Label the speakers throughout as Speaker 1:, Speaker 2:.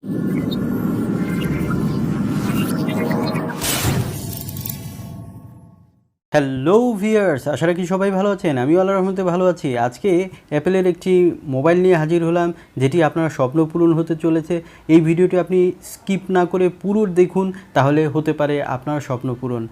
Speaker 1: Hello viewers, আশা রাখি সবাই ভালো আছেন। আমিও আল্লাহর রহমতে ভালো আছি। আজকে অ্যাপেলের একটি মোবাইল নিয়ে হাজির হলাম, যেটি আপনার স্বপ্ন পূরণ হতে চলেছে। এই ভিডিওটি আপনি স্কিপ না করে পুরো দেখুন, তাহলে হতে পারে আপনার স্বপ্ন পূরণ।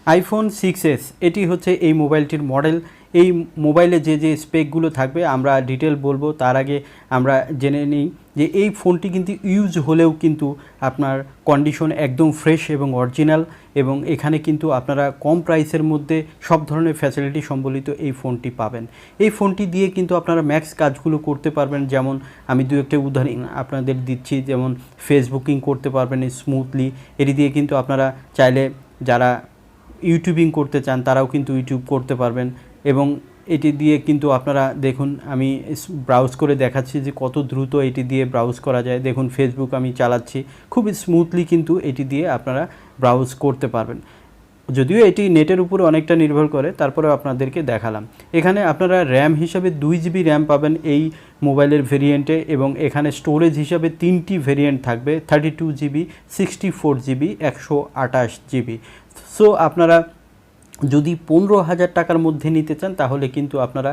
Speaker 1: আইফোন 6s এটি হচ্ছে এই মোবাইলটির মডেল। এই মোবাইলে যে যে স্পেকগুলো থাকবে আমরা ডিটেল বলবো, তার আগে আমরা জেনে নিই যে এই ফোনটি কিন্তু ইউজ হলেও কিন্তু আপনার কন্ডিশন একদম ফ্রেশ এবং অরিজিনাল, এবং এখানে কিন্তু আপনারা কম প্রাইসের মধ্যে সব ধরনের ফ্যাসিলিটি সম্বলিত এই ফোনটি পাবেন। এই ফোনটি দিয়ে কিন্তু আপনারা ম্যাক্স কাজগুলো করতে পারবেন। যেমন আমি দু একটা উদাহরণ আপনাদের দিচ্ছি, যেমন ফেসবুকিং করতে পারবেন স্মুথলি। এটি দিয়ে কিন্তু আপনারা চাইলে যারা ইউটিউবিং করতে চান তারাও কিন্তু ইউটিউব করতে পারবেন। এবং এটি দিয়ে কিন্তু আপনারা দেখুন, আমি ব্রাউজ করে দেখাচ্ছি যে কত দ্রুত এটি দিয়ে ব্রাউজ করা যায়। দেখুন ফেসবুক আমি চালাচ্ছি, খুব স্মুথলি কিন্তু এটি দিয়ে আপনারা ব্রাউজ করতে পারবেন। যদিও এটি নেটের উপরে অনেকটা নির্ভর করে, তারপরেও আপনাদেরকে দেখালাম। এখানে আপনারা র্যাম হিসাবে 2 GB র্যাম পাবেন এই মোবাইলের ভেরিয়েন্টে, এবং এখানে স্টোরেজ হিসাবে 3টি ভেরিয়েন্ট থাকবে, 32GB, 64GB, 128GB। সো আপনারা যদি 15,000 টাকার মধ্যে নিতে চান তাহলে কিন্তু আপনারা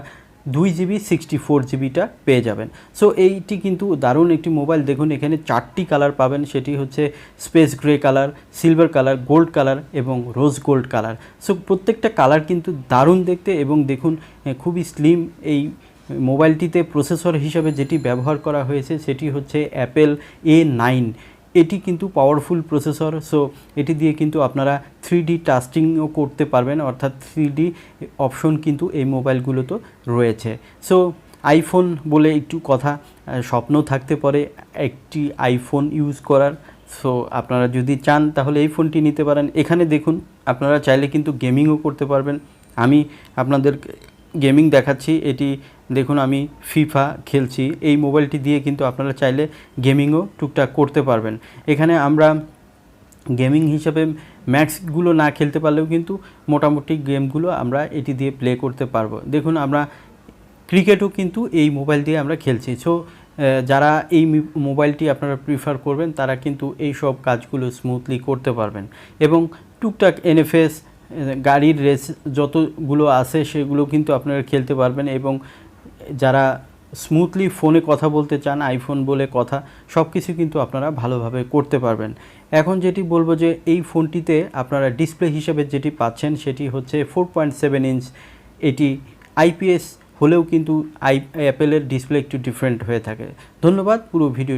Speaker 1: 2GB 64GBটা পেয়ে যাবেন। সো এইটি কিন্তু দারুণ একটি মোবাইল। দেখুন এখানে 4টি কালার পাবেন, সেটি হচ্ছে space grey colour, silver colour, gold colour এবং রোজ গোল্ড কালার। সো প্রত্যেকটা কালার কিন্তু দারুণ দেখতে, এবং দেখুন খুবই স্লিম। এই মোবাইলটিতে প্রসেসর হিসাবে যেটি ব্যবহার করা হয়েছে সেটি হচ্ছে অ্যাপেল A9। এটি কিন্তু পাওয়ারফুল প্রসেসর। সো এটি দিয়ে কিন্তু আপনারা 3D টাস্টিংও করতে পারবেন, অর্থাৎ 3D অপশন কিন্তু এই মোবাইলগুলোতে রয়েছে। সো আইফোন বলে একটু কথা, স্বপ্ন থাকতে পারে একটি আইফোন ইউজ করার। সো আপনারা যদি চান তাহলে এই ফোনটি নিতে পারেন। এখানে দেখুন আপনারা চাইলে কিন্তু গেমিংও করতে পারবেন। আমি আপনাদের গেমিং দেখাচ্ছি। এটি দেখুন আমি ফিফা খেলছি। এই মোবাইলটি দিয়ে কিন্তু আপনারা চাইলে গেমিংও টুকটাক করতে পারবেন। এখানে আমরা গেমিং হিসাবে ম্যাক্সগুলো না খেলতে পারলেও কিন্তু মোটামুটি গেমগুলো আমরা এটি দিয়ে প্লে করতে পারবো। দেখুন আমরা ক্রিকেটও কিন্তু এই মোবাইল দিয়ে আমরা খেলছি। সো যারা এই মোবাইলটি আপনারা প্রিফার করবেন তারা কিন্তু এই সব কাজগুলো স্মুথলি করতে পারবেন। এবং টুকটাক এনএফএস, গাড়ির রেস যতগুলো আছে সেগুলো কিন্তু আপনারা খেলতে পারবেন। এবং যারা স্মুথলি ফোনে কথা বলতে চান, আইফোন বলে কথা, সব কিছু কিন্তু আপনারা ভালোভাবে করতে পারবেন। এখন যেটি বলবো যে এই ফোনটিতে আপনারা ডিসপ্লে হিসেবে যেটি পাচ্ছেন সেটি হচ্ছে 4.7 ইঞ্চ। এটি IPS হলেও কিন্তু অ্যাপেলের ডিসপ্লে একটু ডিফারেন্ট হয়ে থাকে। ধন্যবাদ পুরো ভিডিও